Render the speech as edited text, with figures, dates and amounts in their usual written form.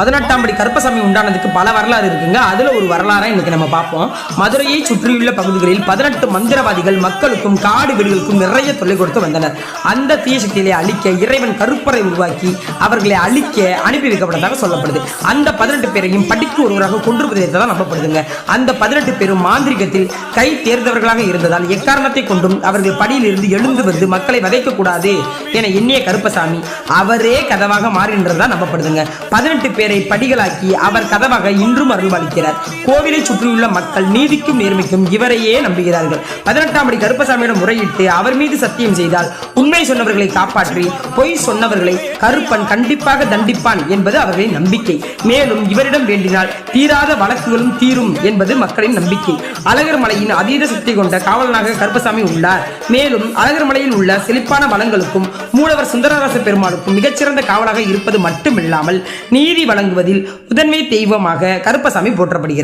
18ஆம் படி கருப்பசாமி உண்டானதுக்கு பல வரலாறு இருக்குங்க. அதுல ஒரு வரலாறை இன்னைக்கு நம்ம பார்ப்போம். மதுரையை சுற்றியுள்ள பகுதிகளில் 18 மந்திரவாதிகள் மக்களுக்கும் காடு வீடுகளுக்கும் நிறைய தொல்லை கொடுத்து வந்தனர். அந்த தீய சக்திகளை அழிக்க இறைவன் கருப்பரை உருவாக்கி அவர்களை அழிக்க அனுப்பி வைக்கப்பட்டதாக சொல்லப்படுது. அந்த 18 பேரையும் படிக்கு ஒருவராக கொன்று புதைத்ததாக நம்பப்படுதுங்க. அந்த 18 பேரும் மாந்திரிகத்தில் கை தேர்ந்தவர்களாக இருந்ததால் எக்காரணத்தை கொண்டும் அவர்கள் படியில் இருந்து எழுந்து வந்து மக்களை வதைக்க கூடாது என எண்ணிய கருப்பசாமி அவரே கதவாக மாறின்றதா நம்பப்படுதுங்க. 18 பேரை படிகளாக்கி அவர் கதவாக இன்றும் அருள்பாலிக்கிறார். கோவிலை சுற்றியுள்ள மக்கள் நீதிக்கும் நேர்மைக்கும் இவரையே நம்புகிறார்கள். 18ஆம் படி கருப்பசாமியிடம் முறையிட்டு அவர் மீது சத்தியம் செய்தால் உண்மை சொன்னவர்களை காப்பாற்றி பொய் சொன்னவர்களை கருப்பன் கண்டிப்பாக தண்டிப்பான் என்பது அவர்களின் நம்பிக்கை. மேலும் இவரிடம் வேண்டினால் தீராத வழக்குகளும் தீரும் என்பது மக்களின் நம்பிக்கை. அழகர் மலையின் அதீத சக்தி கொண்ட காவலனாக கருப்பசாமி உள்ளார். மேலும் அழகர் மலையில் உள்ள செழிப்பான வளங்களுக்கும் மூலவர் சுந்தரராச பெருமாளுக்கும் மிகச்சிறந்த காவலாக இருப்பது மட்டுமில்லாமல் நீதி வழங்குவதில் முதன்மை தெய்வமாக கருப்பசாமி போற்றப்படுகிறார்.